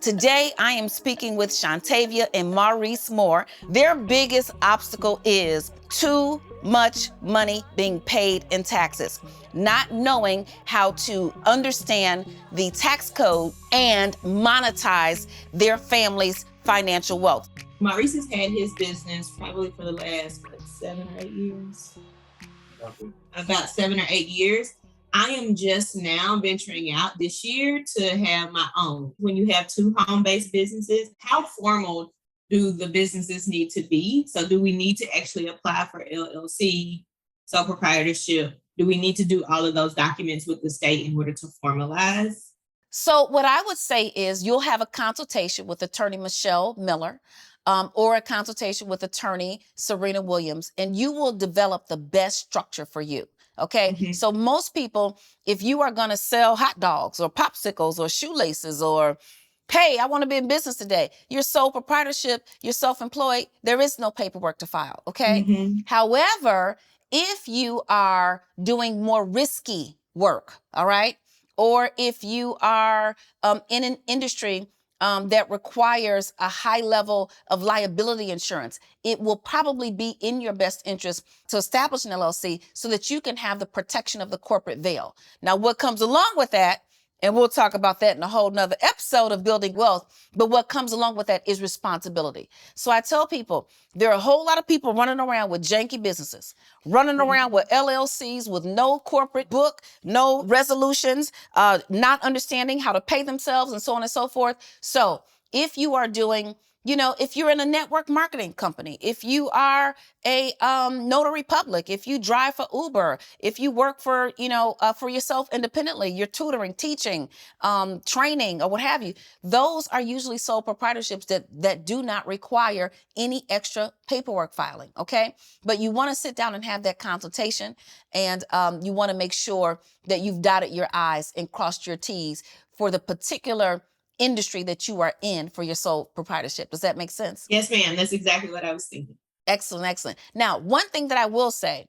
Today, I am speaking with Shantavia and Maurice Moore. Their biggest obstacle is too much money being paid in taxes, not knowing how to understand the tax code and monetize their family's financial wealth. Maurice has had his business probably for the last, 7 or 8 years? About 7 or 8 years. I am just now venturing out this year to have my own. When you have two home-based businesses, how formal do the businesses need to be? So do we need to actually apply for LLC, sole proprietorship? Do we need to do all of those documents with the state in order to formalize? So what I would say is you'll have a consultation with attorney Michelle Miller or a consultation with attorney Serena Williams, and you will develop the best structure for you. Okay. Mm-hmm. So most people, if you are going to sell hot dogs or popsicles or shoelaces or hey, I want to be in business today. Your sole proprietorship, you're self-employed, there is no paperwork to file. Okay. Mm-hmm. However, if you are doing more risky work, all right, or if you are in an industry that requires a high level of liability insurance, it will probably be in your best interest to establish an LLC so that you can have the protection of the corporate veil. Now, what comes along with that, and we'll talk about that in a whole nother episode of Building Wealth, but what comes along with that is responsibility. So I tell people, there are a whole lot of people running around with janky businesses, running around with LLCs with no corporate book, no resolutions, not understanding how to pay themselves and so on and so forth. So if you are doing, if you're in a network marketing company, if you are a notary public, if you drive for Uber, if you work for yourself independently, you're tutoring, teaching, training, or what have you, those are usually sole proprietorships that do not require any extra paperwork filing, okay? But you want to sit down and have that consultation, and you want to make sure that you've dotted your I's and crossed your T's for the particular industry that you are in for your sole proprietorship. Does that make sense? Yes, ma'am. That's exactly what I was thinking. Excellent, excellent. Now, one thing that I will say,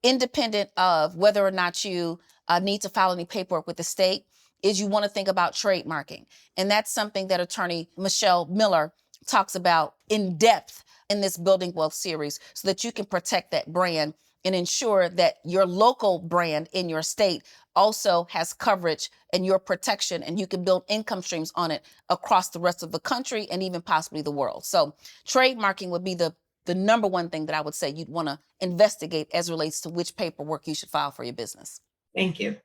independent of whether or not you need to file any paperwork with the state, is you want to think about trademarking. And that's something that attorney Michelle Miller talks about in depth in this Building Wealth series so that you can protect that brand and ensure that your local brand in your state also has coverage and your protection, and you can build income streams on it across the rest of the country and even possibly the world. So trademarking would be the number one thing that I would say you'd want to investigate as relates to which paperwork you should file for your business. Thank you.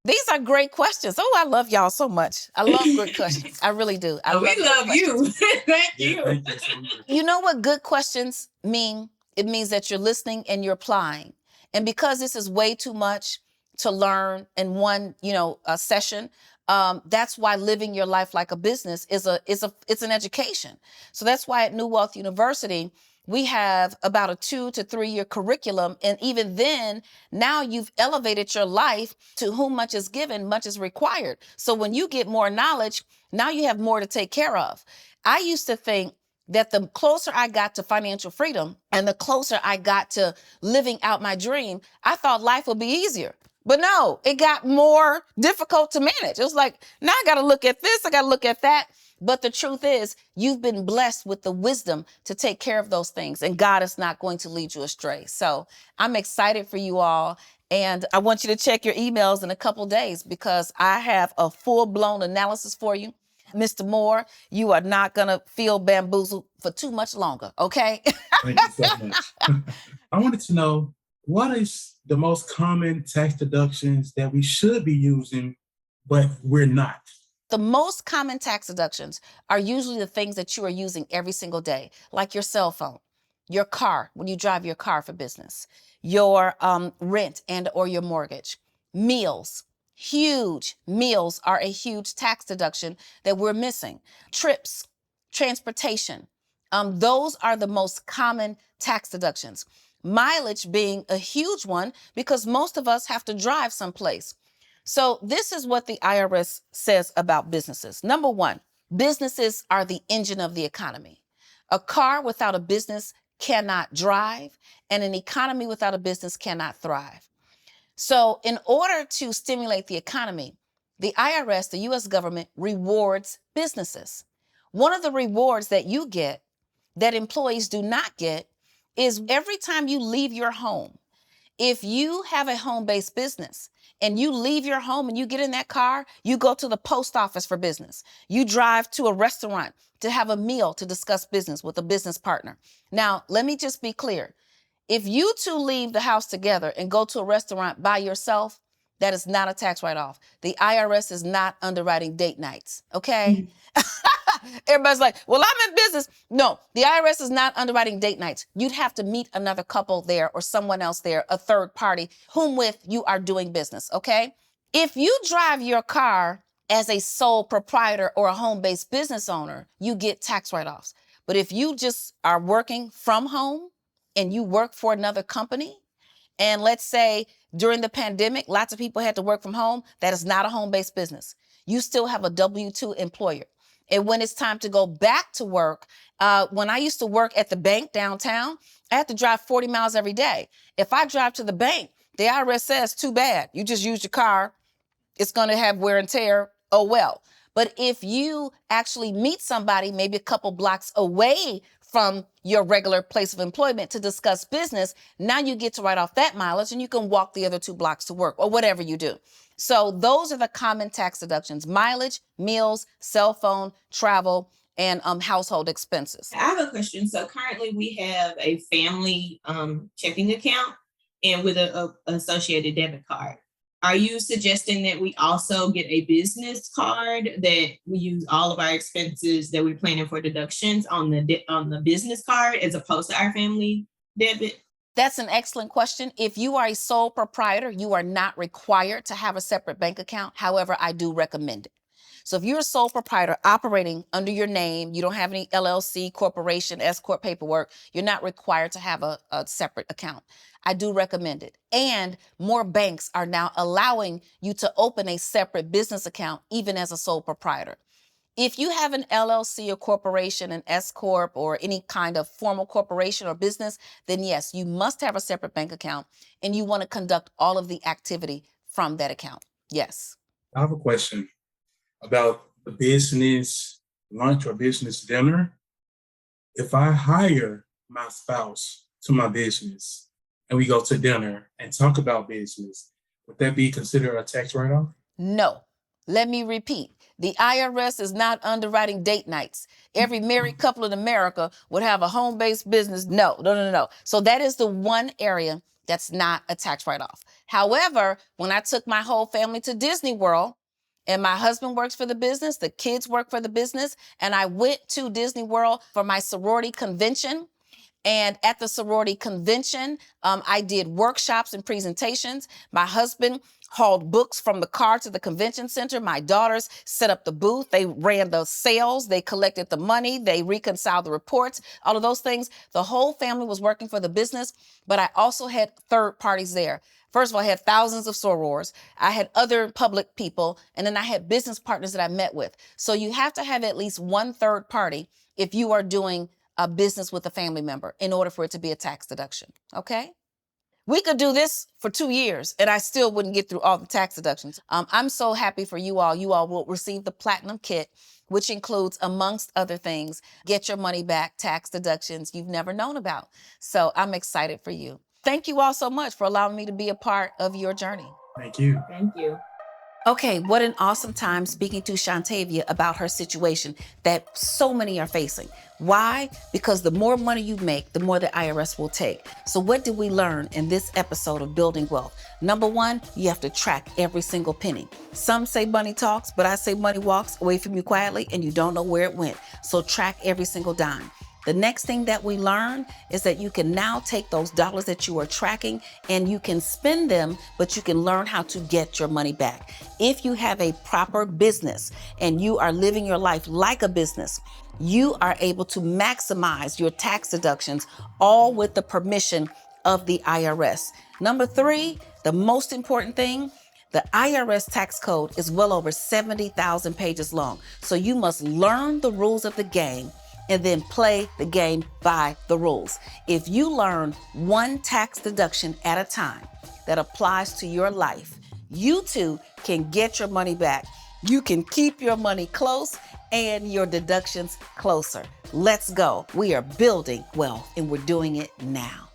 These are great questions. Oh, I love y'all so much. I love good questions. I really do. We love you. Thank you. Thank you so much. You know what good questions mean? It means that you're listening and you're applying. And because this is way too much to learn in one, a session, that's why living your life like a business it's an education. So that's why at New Wealth University, we have about a 2 to 3 year curriculum. And even then, now you've elevated your life to whom much is given, much is required. So when you get more knowledge, now you have more to take care of. I used to think that the closer I got to financial freedom and the closer I got to living out my dream, I thought life would be easier. But no, it got more difficult to manage. It was like, now I got to look at this, I got to look at that. But the truth is, you've been blessed with the wisdom to take care of those things, and God is not going to lead you astray. So I'm excited for you all. And I want you to check your emails in a couple days because I have a full-blown analysis for you. Mr. Moore, you are not going to feel bamboozled for too much longer, okay? Thank you so much. I wanted to know, what is the most common tax deductions that we should be using, but we're not? The most common tax deductions are usually the things that you are using every single day, like your cell phone, your car, when you drive your car for business, your rent and or your mortgage, meals. Huge meals are a huge tax deduction that we're missing. Trips, transportation. Those are the most common tax deductions. Mileage being a huge one because most of us have to drive someplace. So this is what the IRS says about businesses. Number one, businesses are the engine of the economy. A car without a business cannot drive, and an economy without a business cannot thrive. So in order to stimulate the economy, the IRS, the U.S. government, rewards businesses. One of the rewards that you get that employees do not get is every time you leave your home, if you have a home-based business and you leave your home and you get in that car, you go to the post office for business. You drive to a restaurant to have a meal to discuss business with a business partner. Now, let me just be clear. If you two leave the house together and go to a restaurant by yourself, that is not a tax write-off. The IRS is not underwriting date nights, okay? Everybody's like, well, I'm in business. No, the IRS is not underwriting date nights. You'd have to meet another couple there or someone else there, a third party, whom with you are doing business, okay? If you drive your car as a sole proprietor or a home-based business owner, you get tax write-offs. But if you just are working from home and you work for another company, and let's say during the pandemic, lots of people had to work from home, that is not a home-based business. You still have a W-2 employer. And when it's time to go back to work, when I used to work at the bank downtown, I had to drive 40 miles every day. If I drive to the bank, the IRS says, too bad. You just used your car. It's going to have wear and tear. Oh, well. But if you actually meet somebody maybe a couple blocks away from your regular place of employment to discuss business, now you get to write off that mileage and you can walk the other 2 blocks to work or whatever you do. So those are the common tax deductions: mileage, meals, cell phone, travel, and household expenses. I have a question. So currently we have a family checking account and with a associated debit card. Are you suggesting that we also get a business card that we use all of our expenses that we're planning for deductions on the business card as opposed to our family debit? That's an excellent question. If you are a sole proprietor, you are not required to have a separate bank account. However, I do recommend it. So if you're a sole proprietor operating under your name, you don't have any LLC, corporation, S-corp paperwork, you're not required to have a separate account. I do recommend it. And more banks are now allowing you to open a separate business account, even as a sole proprietor. If you have an LLC or corporation, an S-corp, or any kind of formal corporation or business, then yes, you must have a separate bank account and you want to conduct all of the activity from that account. Yes. I have a question about the business lunch or business dinner. If I hire my spouse to my business and we go to dinner and talk about business, would that be considered a tax write-off? No. Let me repeat. The IRS is not underwriting date nights. Every married couple in America would have a home-based business. No. So that is the one area that's not a tax write-off. However, when I took my whole family to Disney World, and my husband works for the business, the kids work for the business, and I went to Disney World for my sorority convention. And at the sorority convention, I did workshops and presentations. My husband hauled books from the car to the convention center. My daughters set up the booth. They ran the sales. They collected the money. They reconciled the reports, all of those things. The whole family was working for the business, but I also had third parties there. First of all, I had thousands of sorors. I had other public people, and then I had business partners that I met with. So you have to have at least one third party if you are doing a business with a family member in order for it to be a tax deduction, okay? We could do this for 2 years and I still wouldn't get through all the tax deductions. I'm so happy for you all. You all will receive the Platinum Kit, which includes, amongst other things, get your money back tax deductions you've never known about. So I'm excited for you. Thank you all so much for allowing me to be a part of your journey. Thank you. Thank you. Okay, what an awesome time speaking to Shantavia about her situation that so many are facing. Why? Because the more money you make, the more the IRS will take. So what did we learn in this episode of Building Wealth? Number one, you have to track every single penny. Some say money talks, but I say money walks away from you quietly and you don't know where it went. So track every single dime. The next thing that we learn is that you can now take those dollars that you are tracking and you can spend them, but you can learn how to get your money back. If you have a proper business and you are living your life like a business, you are able to maximize your tax deductions, all with the permission of the IRS. Number three, the most important thing, the IRS tax code is well over 70,000 pages long. So you must learn the rules of the game and then play the game by the rules. If you learn one tax deduction at a time that applies to your life, you too can get your money back. You can keep your money close and your deductions closer. Let's go. We are building wealth and we're doing it now.